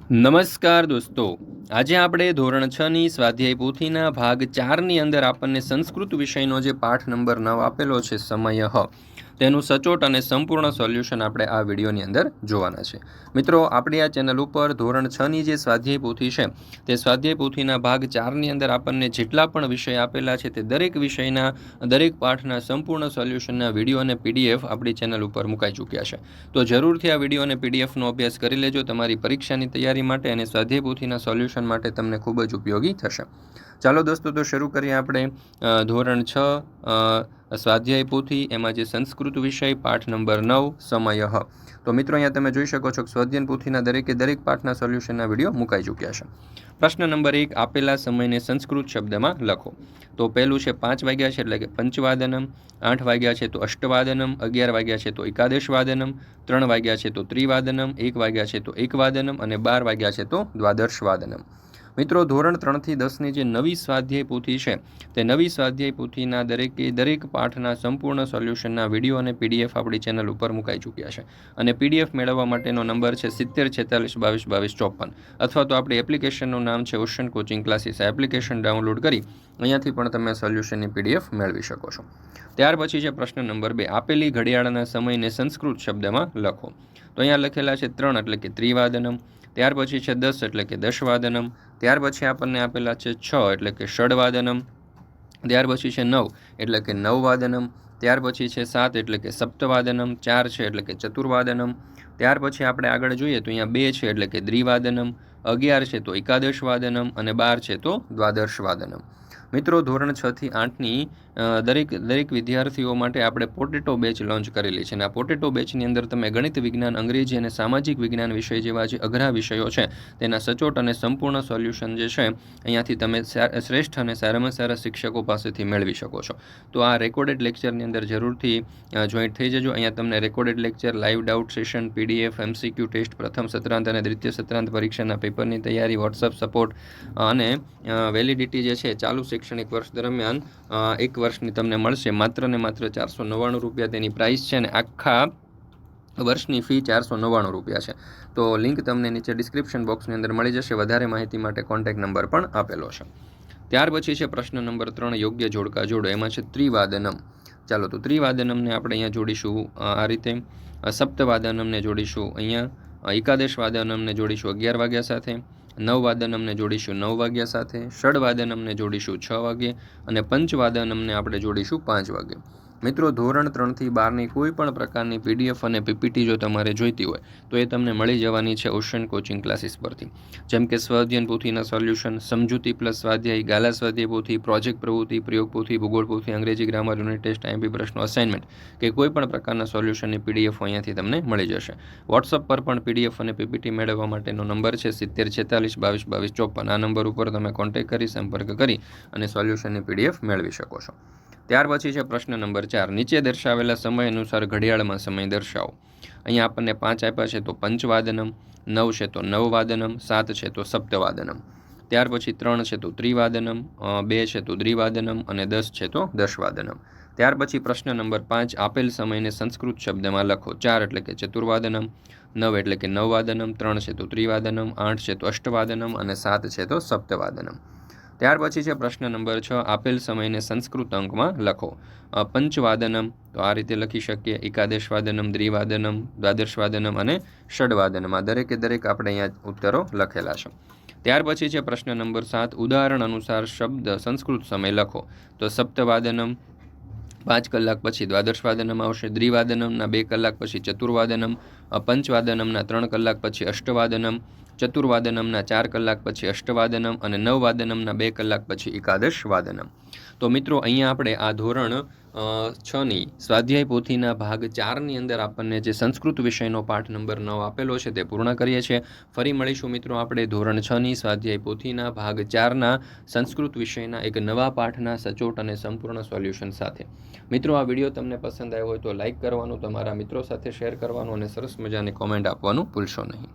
નમસ્કાર દોસ્તો, આજે આપણે ધોરણ 6ની સ્વાધ્યાય પોથીના ભાગ 4ની અંદર આપણને સંસ્કૃત વિષયનો જે પાઠ નંબર 9 આપેલો છે સમયઃ, તેનું સચોટ અને સંપૂર્ણ સોલ્યુશન આપણે આ વિડીયોની અંદર જોવાના છે. મિત્રો, આપણી આ ચેનલ ઉપર ધોરણ 6ની જે સ્વાધ્યાય પોથી છે તે સ્વાધ્યાય પોથીના ભાગ 4ની અંદર આપણને જેટલા પણ વિષય આપેલા છે તે દરેક વિષયના દરેક પાઠના સંપૂર્ણ સોલ્યુશનના વિડીયો અને પીડીએફ આપણી ચેનલ ઉપર મુકાઈ ચૂક્યા છે. તો જરૂરથી આ વિડીયો અને પીડીએફનો અભ્યાસ કરી લેજો. તમારી પરીક્ષાની તૈયારી માટે અને સ્વાધ્યાય પોથીના સોલ્યુશન માટે તમને ખૂબ જ ઉપયોગી થશે. ચાલો દોસ્તો, તો શરૂ કરીએ આપણે ધોરણ 6 સ્વાધ્યાય પોથી, એમાં જે સંસ્કૃત વિષય પાઠ નંબર 9 સમયઃ. તો મિત્રો, અહીંયા તમે જોઈ શકો છો કે સ્વાધ્યાય પોથીના દરેક પાઠના સોલ્યુશનના વિડીયો મુકાઈ ચૂક્યા છે. પ્રશ્ન નંબર 1, આપેલા સમયને સંસ્કૃત શબ્દમાં લખો. તો પહેલું છે 5 વાગ્યા છે એટલે કે પંચવાદનમ, 8 વાગ્યા છે તો અષ્ટવાદનમ, 11 વાગ્યા છે તો એકાદશવાદનમ, 3 વાગ્યા છે તો ત્રિવાદનમ, 1 વાગ્યા છે તો એકવાદનમ અને 12 વાગ્યા છે તો દ્વાદશવાદનમ. મિત્રો, ધોરણ 3થી 10ની જે નવી સ્વાધ્યાય પોથી છે તે નવી સ્વાધ્યાય પોથીના દરેક પાઠના સંપૂર્ણ સોલ્યુશનના વિડીયો અને પીડીએફ આપણી ચેનલ ઉપર મુકાઈ ચૂક્યા છે. અને પીડીએફ મેળવવા માટેનો નંબર છે 7046222254, અથવા તો આપણી એપ્લિકેશનનું નામ છે ઓશન કોચિંગ ક્લાસીસ. આ એપ્લિકેશન ડાઉનલોડ કરી અહીંયાથી પણ તમે સોલ્યુશનની પીડીએફ મેળવી શકો છો. ત્યાર પછી છે પ્રશ્ન નંબર 2, આપેલી ઘડિયાળના સમયને સંસ્કૃત શબ્દમાં લખો. તો અહીંયા લખેલા છે 3 એટલે કે ત્રિવાદનમ, ત્યાર પછી છે 10 એટલે કે દશવાદનમ, ત્યાર પછી આપણને આપેલા છે 6 એટલે કે ષડવાદનમ, ત્યાર પછી છે 9 એટલે કે નવવાદનમ, ત્યાર પછી છે 7 એટલે કે સપ્તવાદનમ, 4 છે એટલે કે ચતુર્વાદનમ, ત્યાર પછી આપણે આગળ જોઈએ તો અહીંયા 2 છે એટલે કે દ્વિવાદનમ, 11 છે તો એકાદશવાદનમ અને 12 છે તો દ્વાદશવાદનમ. મિત્રો, ધોરણ 6થી 8ની દરેક વિદ્યાર્થીઓ માટે આપણે પોટેટો બેચ લોન્ચ કરેલી છે. અને આ પોટેટો બેચની અંદર તમે ગણિત, વિજ્ઞાન, અંગ્રેજી અને સામાજિક વિજ્ઞાન વિષય જેવા જે અઘરા વિષયો છે તેના સચોટ અને સંપૂર્ણ સોલ્યુશન જે છે અહીંયાથી તમે શ્રેષ્ઠ અને સારામાં સારા શિક્ષકો પાસેથી મેળવી શકો છો. તો આ રેકોર્ડેડ લેક્ચરની અંદર જરૂરથી જોઈન્ટ થઈ જજો. અહીંયા તમને recorded lecture, live doubt session, PDF, MCQ test, પ્રથમ સત્રાંત અને દ્વિતીય સત્રાંત પરીક્ષાના પેપરની તૈયારી, વોટ્સઅપ સપોર્ટ અને વેલિડિટી જે છે ચાલુ શૈક્ષણિક વર્ષ દરમિયાન 1 વર્ષની તમને મળશે. માત્ર ને માત્ર 499 રૂપિયા તેની પ્રાઇસ છે અને આખા વર્ષની ફી 499 રૂપિયા છે. તો લિંક તમને નીચે ડિસ્ક્રિપ્શન બોક્સની અંદર મળી જશે. વધારે માહિતી માટે કોન્ટેક્ટ નંબર પણ આપેલો છે. ત્યાર પછી છે પ્રશ્ન નંબર 3, યોગ્ય જોડકા જોડો. એમાં છે ત્રિવાદનમ. ચાલો, તો ત્રિવાદનમને આપણે અહીંયા જોડીશું આ રીતે, સપ્તવાદનમને જોડીશું અહીંયા, એકાદશવાદનમને જોડીશું 11 વાગ્યા સાથે, નવવાદનમને જોડીશું 9 વાગ્યા સાથે, ષડવાદનમને જોડીશું 6 વાગે અને પંચવાદનમને આપણે જોડીશું 5 વાગે. મિત્રો, ધોરણ 3થી 12ની કોઈ પણ પ્રકારની પીડીએફ અને પીપીટી જો તમારે જોઈતી હોય તો એ તમને મળી જવાની છે ઓશન કોચિંગ ક્લાસીસ પરથી. જેમ કે સ્વાધ્યાય પોથીના સોલ્યુશન, સમજૂતી પ્લસ સ્વાધ્યાય, ગાલા સ્વાધ્યાય પોથી, પ્રોજેક્ટ પ્રવૃત્તિ, પ્રયોગ પોથી, ભૂગોળ પોથી, અંગ્રેજી ગ્રામર, યુનિટ ટેસ્ટ, આઈએમપી પ્રશ્નો, અસાઇનમેન્ટ કે કોઈ પણ પ્રકારના સોલ્યુશનની પીડીએફ અહીંયાથી તમને મળી જશે. વોટ્સઅપ પર પણ પીડીએફ અને પીપીટી મેળવવા માટેનો નંબર છે 7046222254. આ નંબર ઉપર તમે કોન્ટેક્ટ કરી સંપર્ક કરી અને સોલ્યુશનની પીડીએફ મેળવી શકો છો. ત્યાર પછી છે પ્રશ્ન નંબર 4, નીચે દર્શાવેલા સમય અનુસાર ઘડિયાળમાં સમય દર્શાવો. અહીંયા આપણને 5 આપ્યા છે તો પંચવાદનમ, 9 છે તો નવવાદનમ, 7 છે તો સપ્તવાદનમ, ત્યાર પછી 3 છે તો ત્રિવાદનમ, 2 છે તો દ્વિવાદનમ અને 10 છે તો દશવાદનમ. ત્યાર પછી પ્રશ્ન નંબર 5, આપેલ સમયને સંસ્કૃત શબ્દમાં લખો. 4 એટલે કે ચતુર્વાદનમ, 9 એટલે કે નવવાદનમ, 3 છે તો ત્રિવાદનમ, 8 છે તો અષ્ટવાદનમ અને 7 છે તો સપ્તવાદનમ. ત્યાર પછી છે પ્રશ્ન નંબર 6, આપેલ સમયને સંસ્કૃત અંકમાં લખો. પંચવાદનમ, તો આ રીતે લખી શકીએ, એકાદશવાદનમ, દ્વિવાદનમ, દ્વાદશવાદનમ અને ષડવાદનમ. આ દરેક આપણે અહીંયા ઉત્તરો લખેલા છે. ત્યાર પછી છે પ્રશ્ન નંબર 7, ઉદાહરણ અનુસાર શબ્દ સંસ્કૃત સમય લખો. તો સપ્તવાદનમ 5 કલાક પછી દ્વાદશવાદનમ આવશે, દ્વિવાદનમના 2 કલાક પછી ચતુર્વાદનમ, પંચવાદનમના 3 કલાક પછી અષ્ટવાદનમ, ચતુર્વાદનમના 4 કલાક પછી અષ્ટવાદનમ અને નવવાદનમના 2 કલાક પછી એકાદશવાદનમ. તો મિત્રો, અહીંયા આપણે આ ધોરણ 6ની સ્વાધ્યાય પોથીના ભાગ 4ની અંદર આપણને જે સંસ્કૃત વિષયનો પાઠ નંબર 9 આપેલો છે તે પૂર્ણ કરીએ છીએ. ફરી મળીશું મિત્રો આપણે ધોરણ 6ની સ્વાધ્યાય પોથીના ભાગ 4ના સંસ્કૃત વિષયના એક નવા પાઠના સચોટ અને સંપૂર્ણ સોલ્યુશન સાથે. મિત્રો, આ વિડીયો તમને પસંદ આવ્યો હોય તો લાઇક કરવાનું, તમારા મિત્રો સાથે શેર કરવાનું અને સરસ મજાની કોમેન્ટ આપવાનું ભૂલશો નહીં.